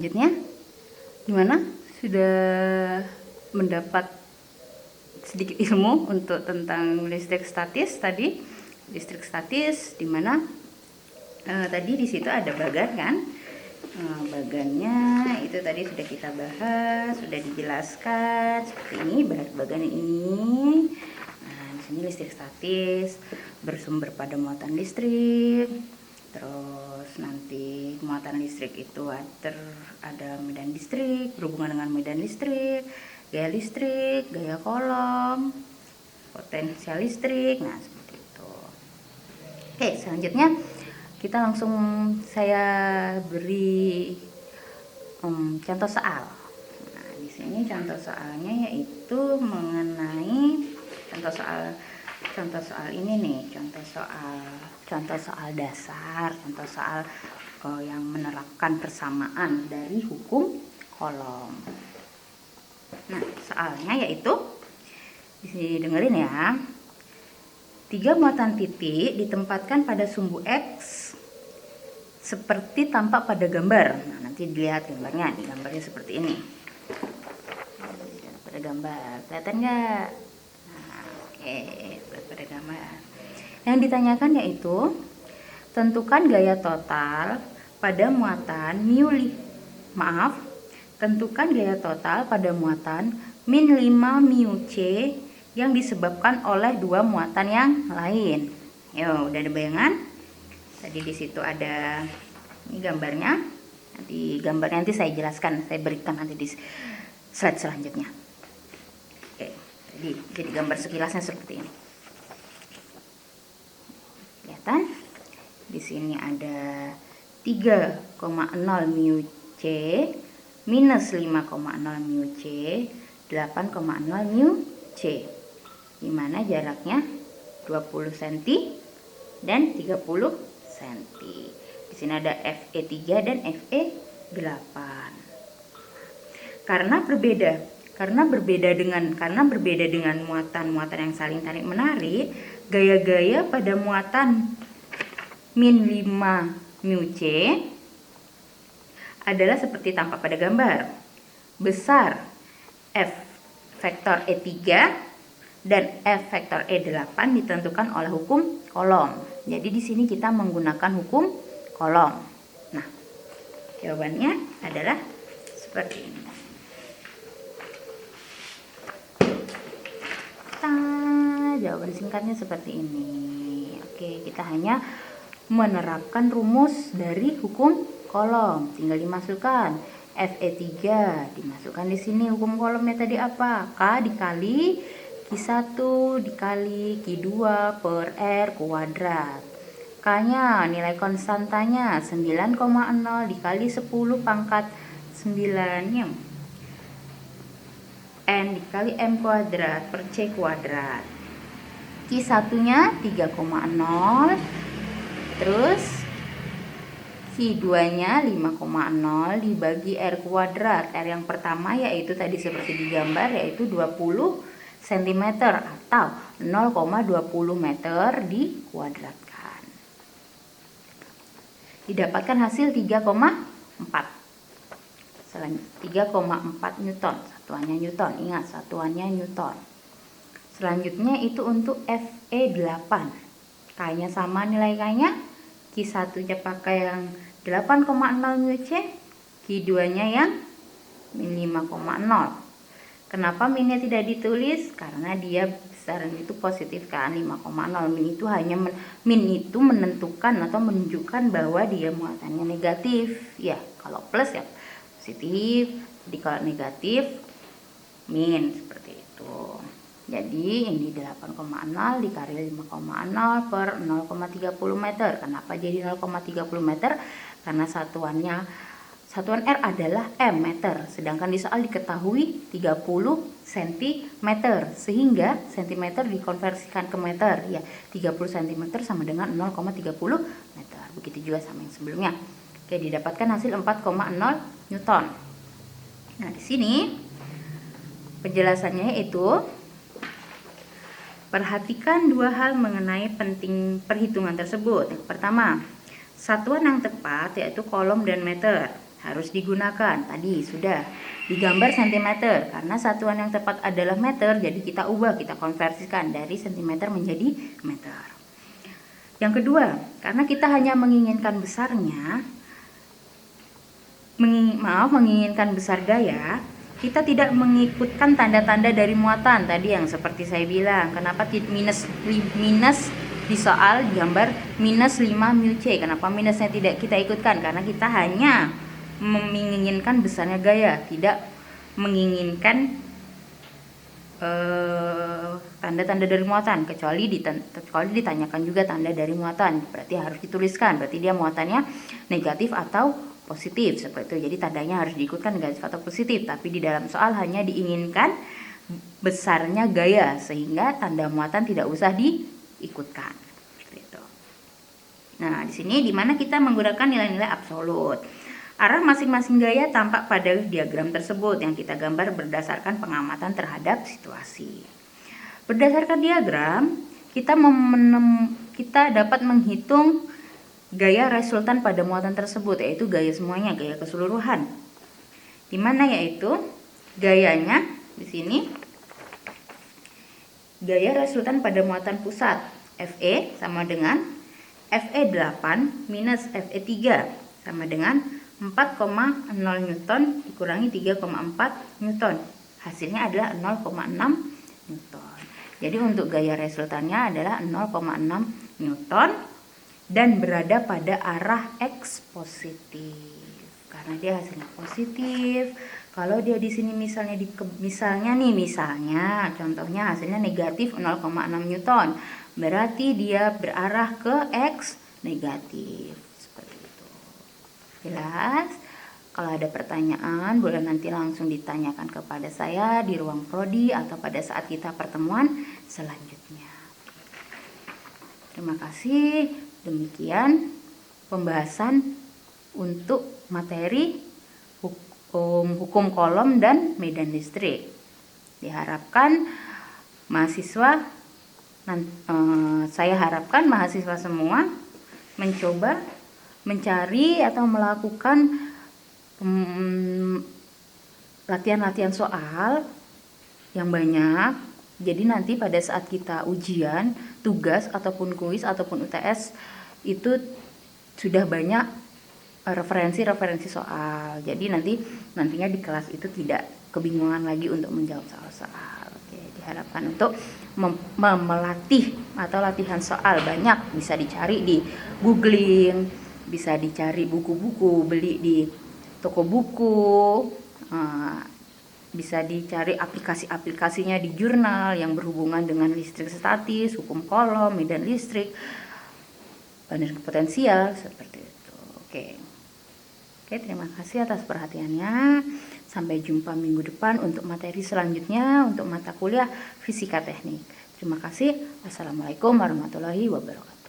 Selanjutnya, gimana? Sudah mendapat sedikit ilmu untuk tentang listrik statis tadi. Listrik statis di mana tadi di situ ada bagan kan? Bagannya itu tadi sudah kita bahas, sudah dijelaskan seperti ini bagan ini. Nah, di sini listrik statis bersumber pada muatan listrik. Terus nanti muatan listrik itu ada medan listrik, berhubungan dengan medan listrik, gaya kolom, potensial listrik. Nah, seperti itu. Oke, selanjutnya kita langsung saya beri contoh soal. Nah, di sini contoh soalnya yaitu mengenai contoh soal ini nih, contoh soal dasar, contoh soal yang menerapkan persamaan dari hukum kolom. Nah, soalnya yaitu di sini dengerin ya. 3 muatan titik ditempatkan pada sumbu X seperti tampak pada gambar. Nah, nanti dilihat gambarnya, di gambarnya seperti ini. Pada gambar, kelihatan nggak? Nah, oke, pada gambar. Yang ditanyakan yaitu tentukan gaya total pada muatan tentukan gaya total pada muatan min 5 mu C yang disebabkan oleh 2 muatan yang lain. Yo, udah ada bayangan? Tadi di situ ada ini gambarnya. Nanti saya jelaskan, saya berikan nanti di slide selanjutnya. Oke, jadi gambar sekilasnya seperti ini. Kelihatan? Di sini ada 3,0 mu C minus 5,0 mu C 8,0 mu C, di mana jaraknya 20 cm dan 30 cm. Di sini ada FE3 dan FE8. Karena berbeda dengan muatan-muatan yang saling tarik menarik, gaya-gaya pada muatan min 5 mu C adalah seperti tampak pada gambar. Besar F vektor E3 dan F vektor E8 ditentukan oleh hukum kolom. Jadi di sini kita menggunakan hukum kolom. Nah, jawabannya adalah seperti ini. Jawaban singkatnya seperti ini. Oke, kita hanya menerapkan rumus dari hukum kolom, tinggal dimasukkan. FE3 dimasukkan di sini, hukum kolomnya tadi apa? K dikali Q1 dikali Q2 per R kuadrat. K-nya nilai konstantanya 9,0 dikali 10 pangkat 9 N dikali M kuadrat per C kuadrat. Q1-nya 3,0, terus Q2-nya 5,0 dibagi R kuadrat. R yang pertama yaitu tadi seperti di gambar, yaitu 20 cm atau 0,20 meter dikuadratkan. Didapatkan hasil 3,4 Newton. Satuannya Newton, ingat satuannya Newton. Selanjutnya itu untuk FE8. K-nya sama nilai K-nya. Q1-nya pakai yang 8,0 mu C, Q2-nya yang min 5,0. Kenapa minnya tidak ditulis? Karena dia besaran itu positif kan, 5,0. Min itu menentukan atau menunjukkan bahwa dia muatannya negatif. Ya, kalau plus ya positif, jadi kalau negatif min, seperti itu. Jadi ini 8,0 dikali 5,0 per 0,30 meter. Kenapa jadi 0,30 meter? Karena satuan R adalah M meter, sedangkan di soal diketahui 30 cm, sehingga cm dikonversikan ke meter. Ya, 30 cm sama dengan 0,30 meter. Begitu juga sama yang sebelumnya. Oke, didapatkan hasil 4,0 Newton. Nah, di sini penjelasannya itu perhatikan 2 hal mengenai penting perhitungan tersebut. Yang pertama, satuan yang tepat yaitu kolom dan meter. harus digunakan. Tadi sudah digambar sentimeter, karena satuan yang tepat adalah meter, jadi kita ubah, kita konversikan dari sentimeter menjadi meter. Yang kedua, karena kita hanya menginginkan besarnya, menginginkan besar gaya, kita tidak mengikutkan tanda-tanda dari muatan tadi yang seperti saya bilang. Kenapa minus di soal gambar minus 5 μ C? Kenapa minusnya tidak kita ikutkan? Karena kita hanya menginginkan besarnya gaya, tidak menginginkan tanda-tanda dari muatan, kecuali ditanyakan juga tanda dari muatan, berarti harus dituliskan, berarti dia muatannya negatif atau positif seperti itu. Jadi tandanya harus diikutkan negatif atau positif, tapi di dalam soal hanya diinginkan besarnya gaya, sehingga tanda muatan tidak usah diikutkan seperti itu. Nah, di sini dimana kita menggunakan nilai-nilai absolut. Arah masing-masing gaya tampak pada diagram tersebut yang kita gambar berdasarkan pengamatan terhadap situasi. Berdasarkan diagram, kita dapat menghitung gaya resultan pada muatan tersebut, yaitu gaya semuanya, gaya keseluruhan. Di mana yaitu gayanya di sini, gaya resultan pada muatan pusat Fe sama dengan Fe8 minus Fe3 sama dengan 4,0 Newton dikurangi 3,4 Newton. Hasilnya adalah 0,6 Newton. Jadi untuk gaya resultannya adalah 0,6 Newton dan berada pada arah X positif. Karena dia hasilnya positif. Kalau dia di sini misalnya contohnya hasilnya negatif 0,6 Newton, berarti dia berarah ke X negatif. Jelas? Kalau ada pertanyaan boleh nanti langsung ditanyakan kepada saya di ruang prodi atau pada saat kita pertemuan selanjutnya. Terima kasih. Demikian pembahasan untuk materi hukum kolom dan medan listrik. Diharapkan saya harapkan mahasiswa semua mencoba mencari atau melakukan latihan-latihan soal yang banyak. Jadi nanti pada saat kita ujian, tugas ataupun kuis ataupun UTS itu sudah banyak referensi soal. Jadi nantinya di kelas itu tidak kebingungan lagi untuk menjawab soal-soal. Oke, diharapkan untuk melatih atau latihan soal banyak, bisa dicari di googling, bisa dicari buku-buku, beli di toko buku, bisa dicari aplikasi-aplikasinya di jurnal yang berhubungan dengan listrik statis, hukum kolom, medan listrik, energi potensial, seperti itu. Oke, terima kasih atas perhatiannya. Sampai jumpa minggu depan untuk materi selanjutnya untuk mata kuliah fisika teknik. Terima kasih. Wassalamualaikum warahmatullahi wabarakatuh.